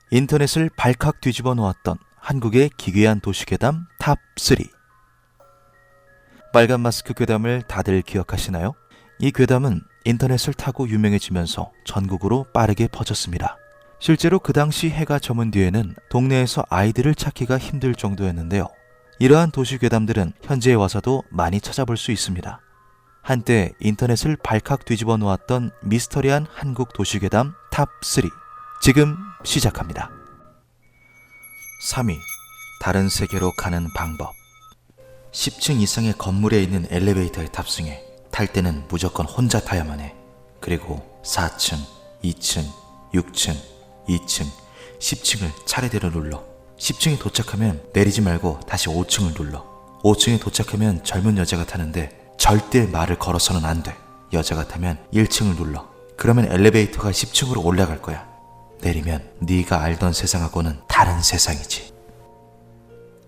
인터넷을 발칵 뒤집어 놓았던 한국의 기괴한 도시괴담 탑3. 빨간 마스크 괴담을 다들 기억하시나요? 이 괴담은 인터넷을 타고 유명해지면서 전국으로 빠르게 퍼졌습니다. 실제로 그 당시 해가 저문 뒤에는 동네에서 아이들을 찾기가 힘들 정도였는데요. 이러한 도시 괴담들은 현재에 와서도 많이 찾아볼 수 있습니다. 한때 인터넷을 발칵 뒤집어 놓았던 미스터리한 한국 도시 괴담 탑3. 지금 시작합니다. 3위. 다른 세계로 가는 방법. 10층 이상의 건물에 있는 엘리베이터에 탑승해 탈 때는 무조건 혼자 타야만 해. 그리고 4층, 2층, 6층, 2층, 10층을 차례대로 눌러. 10층에 도착하면 내리지 말고 다시 5층을 눌러. 5층에 도착하면 젊은 여자가 타는데 절대 말을 걸어서는 안 돼. 여자가 타면 1층을 눌러. 그러면 엘리베이터가 10층으로 올라갈 거야. 내리면 네가 알던 세상하고는 다른 세상이지.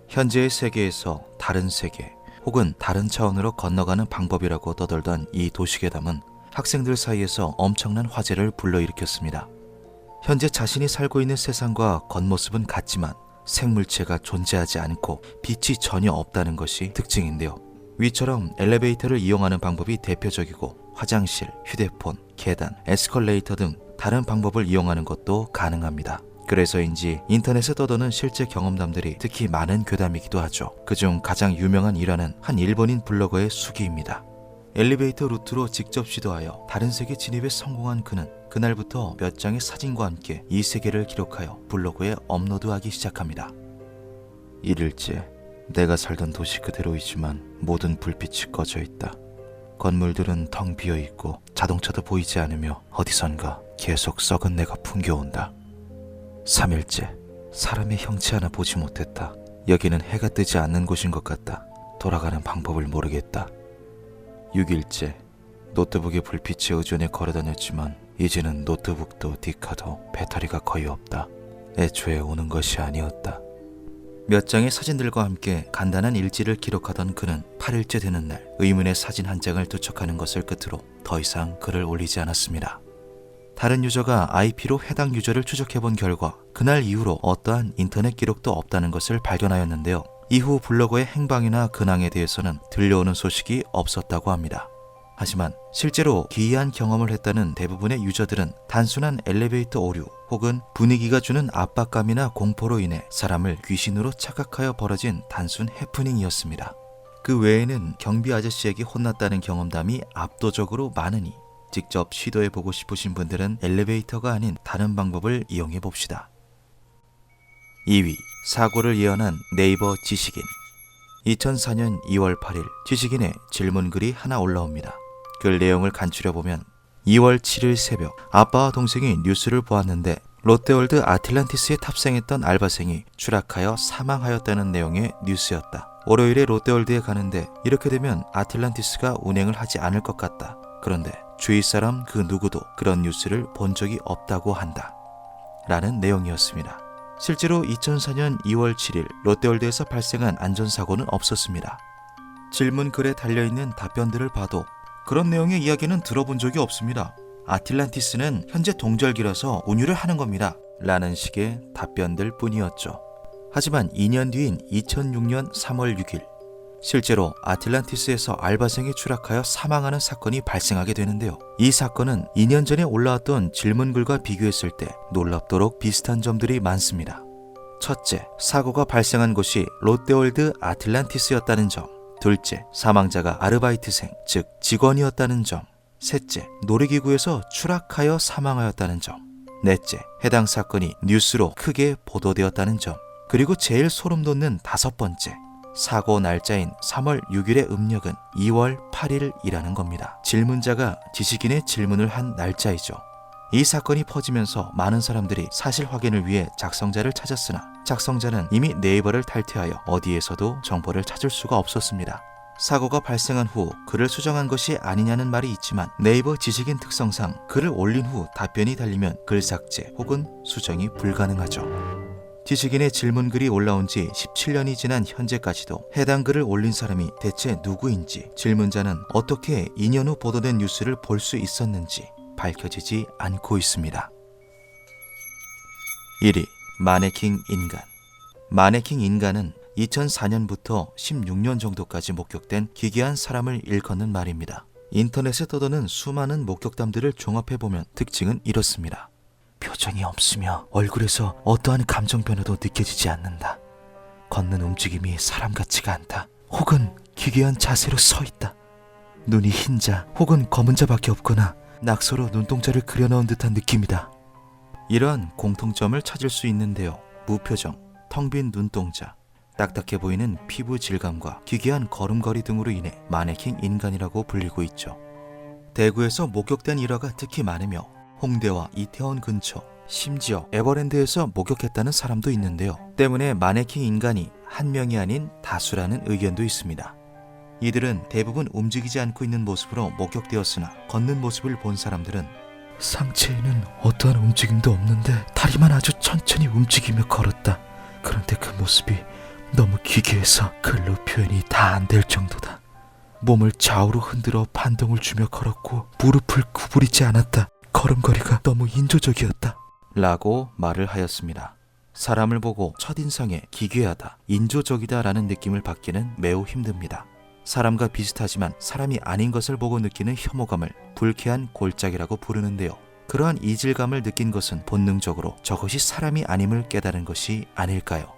현재의 세계에서 다른 세계 혹은 다른 차원으로 건너가는 방법이라고 떠돌던 이 도시괴담은 학생들 사이에서 엄청난 화제를 불러일으켰습니다. 현재 자신이 살고 있는 세상과 겉모습은 같지만 생물체가 존재하지 않고 빛이 전혀 없다는 것이 특징인데요. 위처럼 엘리베이터를 이용하는 방법이 대표적이고 화장실, 휴대폰, 계단, 에스컬레이터 등 다른 방법을 이용하는 것도 가능합니다. 그래서인지 인터넷에 떠도는 실제 경험담들이 특히 많은 괴담이기도 하죠. 그중 가장 유명한 일화는 한 일본인 블로거의 수기입니다. 엘리베이터 루트로 직접 시도하여 다른 세계 진입에 성공한 그는 그날부터 몇 장의 사진과 함께 이 세계를 기록하여 블로그에 업로드하기 시작합니다. 1일째, 내가 살던 도시 그대로이지만 모든 불빛이 꺼져 있다. 건물들은 텅 비어 있고 자동차도 보이지 않으며 어디선가 계속 썩은 내가 풍겨온다. 3일째, 사람의 형체 하나 보지 못했다. 여기는 해가 뜨지 않는 곳인 것 같다. 돌아가는 방법을 모르겠다. 6일째, 노트북의 불빛에 의존해 걸어다녔지만 이제는 노트북도 디카도 배터리가 거의 없다. 애초에 오는 것이 아니었다. 몇 장의 사진들과 함께 간단한 일지를 기록하던 그는 8일째 되는 날 의문의 사진 한 장을 투척하는 것을 끝으로 더 이상 글을 올리지 않았습니다. 다른 유저가 IP로 해당 유저를 추적해본 결과 그날 이후로 어떠한 인터넷 기록도 없다는 것을 발견하였는데요. 이후 블로거의 행방이나 근황에 대해서는 들려오는 소식이 없었다고 합니다. 하지만 실제로 기이한 경험을 했다는 대부분의 유저들은 단순한 엘리베이터 오류 혹은 분위기가 주는 압박감이나 공포로 인해 사람을 귀신으로 착각하여 벌어진 단순 해프닝이었습니다. 그 외에는 경비 아저씨에게 혼났다는 경험담이 압도적으로 많으니 직접 시도해보고 싶으신 분들은 엘리베이터가 아닌 다른 방법을 이용해봅시다. 2위. 사고를 예언한 네이버 지식인. 2004년 2월 8일 지식인의 질문글이 하나 올라옵니다. 글 내용을 간추려보면 2월 7일 새벽 아빠와 동생이 뉴스를 보았는데 롯데월드 아틀란티스에 탑승했던 알바생이 추락하여 사망하였다는 내용의 뉴스였다. 월요일에 롯데월드에 가는데 이렇게 되면 아틀란티스가 운행을 하지 않을 것 같다. 그런데 주위 사람 그 누구도 그런 뉴스를 본 적이 없다고 한다. 라는 내용이었습니다. 실제로 2004년 2월 7일 롯데월드에서 발생한 안전사고는 없었습니다. 질문글에 달려있는 답변들을 봐도 그런 내용의 이야기는 들어본 적이 없습니다. 아틀란티스는 현재 동절기라서 운유를 하는 겁니다. 라는 식의 답변들 뿐이었죠. 하지만 2년 뒤인 2006년 3월 6일 실제로 아틀란티스에서 알바생이 추락하여 사망하는 사건이 발생하게 되는데요. 이 사건은 2년 전에 올라왔던 질문글과 비교했을 때 놀랍도록 비슷한 점들이 많습니다. 첫째, 사고가 발생한 곳이 롯데월드 아틀란티스였다는 점. 둘째, 사망자가 아르바이트생, 즉 직원이었다는 점. 셋째, 놀이기구에서 추락하여 사망하였다는 점. 넷째, 해당 사건이 뉴스로 크게 보도되었다는 점. 그리고 제일 소름 돋는 다섯 번째, 사고 날짜인 3월 6일의 음력은 2월 8일이라는 겁니다. 질문자가 지식인의 질문을 한 날짜이죠. 이 사건이 퍼지면서 많은 사람들이 사실 확인을 위해 작성자를 찾았으나 작성자는 이미 네이버를 탈퇴하여 어디에서도 정보를 찾을 수가 없었습니다. 사고가 발생한 후 글을 수정한 것이 아니냐는 말이 있지만 네이버 지식인 특성상 글을 올린 후 답변이 달리면 글 삭제 혹은 수정이 불가능하죠. 지식인의 질문글이 올라온 지 17년이 지난 현재까지도 해당 글을 올린 사람이 대체 누구인지, 질문자는 어떻게 2년 후 보도된 뉴스를 볼 수 있었는지 밝혀지지 않고 있습니다. 1위. 마네킹 인간. 마네킹 인간은 2004년부터 16년 정도까지 목격된 기괴한 사람을 일컫는 말입니다. 인터넷에 떠도는 수많은 목격담들을 종합해보면 특징은 이렇습니다. 표정이 없으며 얼굴에서 어떠한 감정 변화도 느껴지지 않는다. 걷는 움직임이 사람 같지가 않다. 혹은 기괴한 자세로 서 있다. 눈이 흰자 혹은 검은 자밖에 없거나 낙서로 눈동자를 그려넣은 듯한 느낌이다. 이러한 공통점을 찾을 수 있는데요. 무표정, 텅 빈 눈동자, 딱딱해 보이는 피부 질감과 기괴한 걸음걸이 등으로 인해 마네킹 인간이라고 불리고 있죠. 대구에서 목격된 일화가 특히 많으며 홍대와 이태원 근처, 심지어 에버랜드에서 목격했다는 사람도 있는데요. 때문에 마네킹 인간이 한 명이 아닌 다수라는 의견도 있습니다. 이들은 대부분 움직이지 않고 있는 모습으로 목격되었으나 걷는 모습을 본 사람들은 상체에는 어떠한 움직임도 없는데 다리만 아주 천천히 움직이며 걸었다. 그런데 그 모습이 너무 기괴해서 글로 표현이 다 안 될 정도다. 몸을 좌우로 흔들어 반동을 주며 걸었고 무릎을 구부리지 않았다. 걸음걸이가 너무 인조적이었다. 라고 말을 하였습니다. 사람을 보고 첫인상에 기괴하다, 인조적이다 라는 느낌을 받기는 매우 힘듭니다. 사람과 비슷하지만 사람이 아닌 것을 보고 느끼는 혐오감을 불쾌한 골짜기라고 부르는데요. 그러한 이질감을 느낀 것은 본능적으로 저것이 사람이 아님을 깨달은 것이 아닐까요?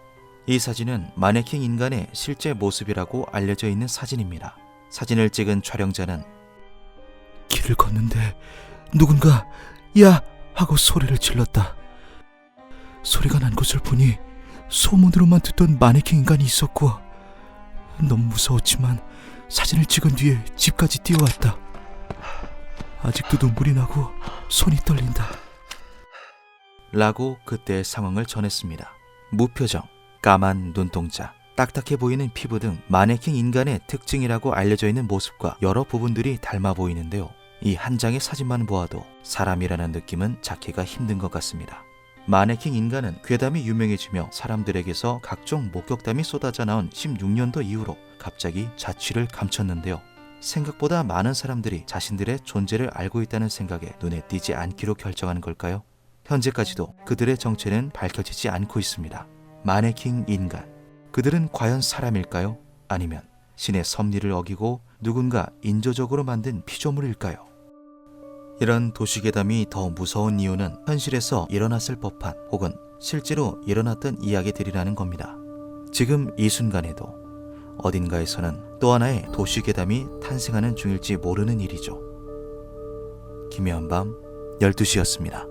이 사진은 마네킹 인간의 실제 모습이라고 알려져 있는 사진입니다. 사진을 찍은 촬영자는 길을 걷는데 누군가 야! 하고 소리를 질렀다. 소리가 난 곳을 보니 소문으로만 듣던 마네킹 인간이 있었고 너무 무서웠지만 사진을 찍은 뒤에 집까지 뛰어왔다. 아직도 눈물이 나고 손이 떨린다. 라고 그때의 상황을 전했습니다. 무표정, 까만 눈동자, 딱딱해 보이는 피부 등 마네킹 인간의 특징이라고 알려져 있는 모습과 여러 부분들이 닮아 보이는데요. 이 한 장의 사진만 보아도 사람이라는 느낌은 찾기가 힘든 것 같습니다. 마네킹 인간은 괴담이 유명해지며 사람들에게서 각종 목격담이 쏟아져 나온 16년도 이후로 갑자기 자취를 감췄는데요. 생각보다 많은 사람들이 자신들의 존재를 알고 있다는 생각에 눈에 띄지 않기로 결정한 걸까요? 현재까지도 그들의 정체는 밝혀지지 않고 있습니다. 마네킹 인간, 그들은 과연 사람일까요? 아니면 신의 섭리를 어기고 누군가 인조적으로 만든 피조물일까요? 이런 도시괴담이 더 무서운 이유는 현실에서 일어났을 법한 혹은 실제로 일어났던 이야기들이라는 겁니다. 지금 이 순간에도 어딘가에서는 또 하나의 도시괴담이 탄생하는 중일지 모르는 일이죠. 김혜원 밤 12시였습니다.